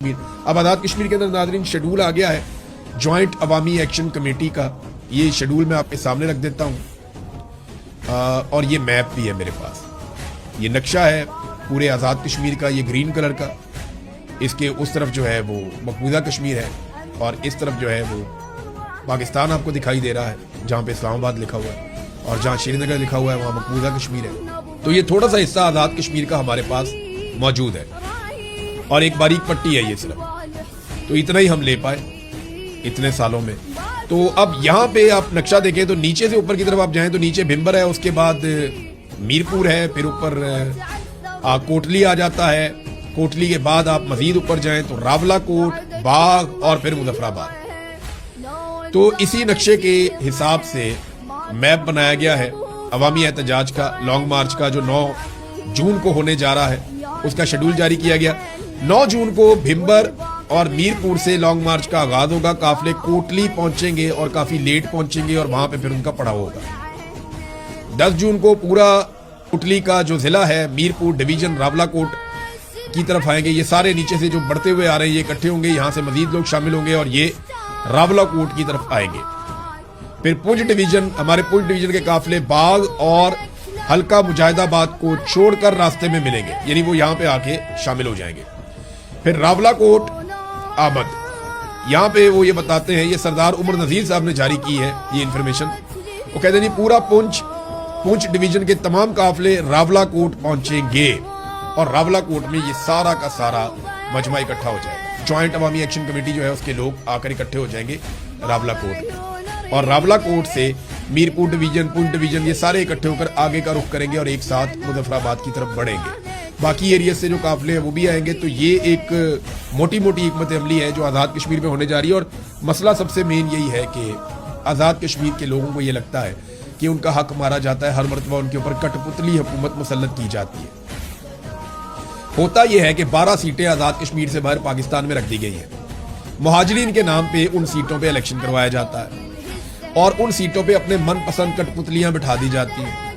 اب آزاد کشمیر کے اندر ناظرین شیڈول آ گیا ہے جوائنٹ عوامی ایکشن کمیٹی کا. یہ شیڈول میں آپ کے سامنے رکھ دیتا ہوں اور یہ میپ بھی ہے میرے پاس. یہ نقشہ ہے پورے آزاد کشمیر کا, یہ گرین کلر کا. اس کے اس طرف جو ہے وہ مقبوضہ کشمیر ہے اور اس طرف جو ہے وہ پاکستان آپ کو دکھائی دے رہا ہے, جہاں پہ اسلام آباد لکھا ہوا ہے اور جہاں شری نگر لکھا ہوا ہے وہاں مقبوضہ کشمیر ہے. تو یہ تھوڑا سا حصہ آزاد کشمیر کا ہمارے پاس موجود ہے اور ایک باریک پٹی ہے یہ صرف. تو اتنا ہی ہم لے پائے اتنے سالوں میں. تو اب یہاں پہ آپ نقشہ دیکھیں تو نیچے سے اوپر کی طرف آپ جائیں تو نیچے بھمبر ہے, اس کے بعد میرپور ہے, پھر اوپر کوٹلی آ جاتا ہے. کوٹلی کے بعد آپ مزید اوپر جائیں تو راولہ کوٹ, باغ اور پھر مظفر آباد. تو اسی نقشے کے حساب سے میپ بنایا گیا ہے عوامی احتجاج کا, لانگ مارچ کا, جو 9 جون کو ہونے جا رہا ہے. اس کا شیڈول جاری کیا گیا. 9 جون کو بھمبر اور میرپور سے لانگ مارچ کا آغاز ہوگا. قافلے کوٹلی پہنچیں گے اور کافی لیٹ پہنچیں گے اور وہاں پہ پھر ان کا پڑاؤ ہوگا. 10 جون کو پورا کوٹلی کا جو ضلع ہے میرپور ڈویژن راولہ کوٹ کی طرف آئیں گے. یہ سارے نیچے سے جو بڑھتے ہوئے آ رہے ہیں یہ اکٹھے ہوں گے, یہاں سے مزید لوگ شامل ہوں گے اور یہ راولہ کوٹ کی طرف آئیں گے. پھر پنچ ڈویژن, ہمارے پنچ ڈویژن کے قافلے باغ اور حلقہ مجاہد آباد کو چھوڑ کر راستے میں ملیں گے, یعنی وہ یہاں پہ آ کے شامل ہو جائیں گے. پھر راولہ کوٹ آمد, یہاں پہ وہ یہ بتاتے ہیں, یہ سردار عمر نذیر صاحب نے جاری کی ہے یہ انفارمیشن. وہ کہتے ہیں پورا پنچ ڈویژن کے تمام قافلے راولہ کوٹ پہنچیں گے اور راولہ کوٹ میں یہ سارا کا سارا مجمع اکٹھا ہو جائے گا. جوائنٹ عوامی ایکشن کمیٹی جو ہے اس کے لوگ آ کر اکٹھے ہو جائیں گے راولہ کوٹ میں, اور راولہ کوٹ سے میرپور ڈویژن, پنچ ڈویژن, یہ سارے اکٹھے ہو کر آگے کا رخ کریں گے اور ایک ساتھ مظفر آباد کی طرف بڑھیں گے. باقی ایریاز سے جو قافلے ہیں وہ بھی آئیں گے. تو یہ ایک موٹی حکمت عملی ہے جو آزاد کشمیر میں ہونے جا رہی ہے. اور مسئلہ سب سے مین یہی ہے کہ آزاد کشمیر کے لوگوں کو یہ لگتا ہے کہ ان کا حق مارا جاتا ہے, ہر مرتبہ ان کے اوپر کٹ پتلی حکومت مسلط کی جاتی ہے. ہوتا یہ ہے کہ 12 سیٹیں آزاد کشمیر سے باہر پاکستان میں رکھ دی گئی ہیں. مہاجرین کے نام پہ ان سیٹوں پہ الیکشن کروایا جاتا ہے اور ان سیٹوں پہ اپنے من پسند کٹ پتلیاں بٹھا دی جاتی ہیں.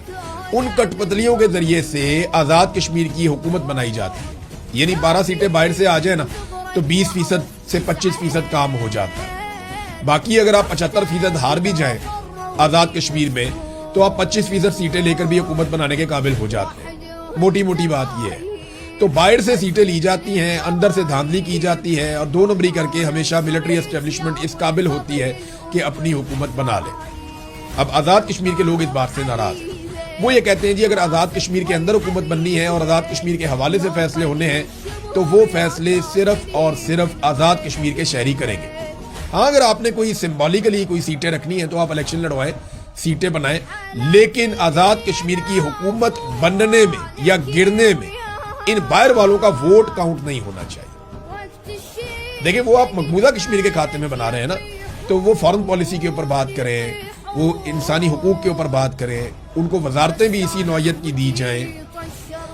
ان کٹ پتلیوں کے ذریعے سے آزاد کشمیر کی حکومت بنائی جاتی ہے. یعنی 12 سیٹیں باہر سے آ جائیں نا تو 20% سے 25% کام ہو جاتا ہے. باقی اگر آپ 75% ہار بھی جائیں آزاد کشمیر میں تو آپ 25% سیٹیں لے کر بھی حکومت بنانے کے قابل ہو جاتے ہیں. موٹی بات یہ ہے. تو باہر سے سیٹیں لی جاتی ہیں, اندر سے دھاندلی کی جاتی ہے اور 2 نمبری کر کے ہمیشہ ملٹری اسٹیبلشمنٹ اس قابل ہوتی ہے کہ اپنی حکومت بنا لے. اب آزاد کشمیر کے لوگ اس بات سے ناراض ہیں. وہ یہ کہتے ہیں اگر آزاد کشمیر کے اندر حکومت بننی ہے اور آزاد کشمیر کے حوالے سے فیصلے ہونے ہیں تو وہ فیصلے صرف اور صرف آزاد کشمیر کے شہری کریں گے. ہاں, اگر آپ نے کوئی سمبولیکلی کوئی سیٹیں رکھنی ہیں تو آپ الیکشن لڑوائیں, سیٹیں بنائیں, لیکن آزاد کشمیر کی حکومت بننے میں یا گرنے میں ان باہر والوں کا ووٹ کاؤنٹ نہیں ہونا چاہیے. دیکھیں وہ آپ مقبوضہ کشمیر کے کھاتے میں بنا رہے ہیں نا, تو وہ فارن پالیسی کے اوپر بات کریں, وہ انسانی حقوق کے اوپر بات کریں, ان کو وزارتیں بھی اسی نوعیت کی دی جائیں.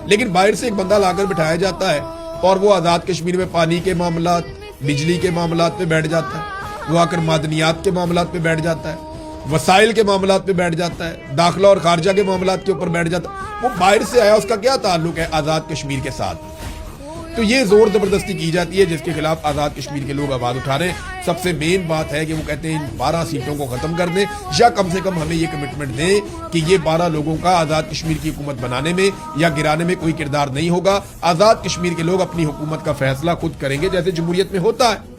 لیکن باہر سے ایک بندہ لا کر بٹھایا جاتا ہے اور وہ آزاد کشمیر میں پانی کے معاملات, بجلی کے معاملات پہ بیٹھ جاتا ہے, وہ آ کر معدنیات کے معاملات پہ بیٹھ جاتا ہے, وسائل کے معاملات پہ بیٹھ جاتا ہے, داخلہ اور خارجہ کے معاملات کے اوپر بیٹھ جاتا ہے. وہ باہر سے آیا, اس کا کیا تعلق ہے آزاد کشمیر کے ساتھ؟ تو یہ زور زبردستی کی جاتی ہے جس کے خلاف آزاد کشمیر کے لوگ آواز اٹھا رہے ہیں. سب سے مین بات ہے کہ وہ کہتے ہیں 12 سیٹوں کو ختم کر دیں یا کم سے کم ہمیں یہ کمٹمنٹ دیں کہ یہ 12 لوگوں کا آزاد کشمیر کی حکومت بنانے میں یا گرانے میں کوئی کردار نہیں ہوگا. آزاد کشمیر کے لوگ اپنی حکومت کا فیصلہ خود کریں گے جیسے جمہوریت میں ہوتا ہے.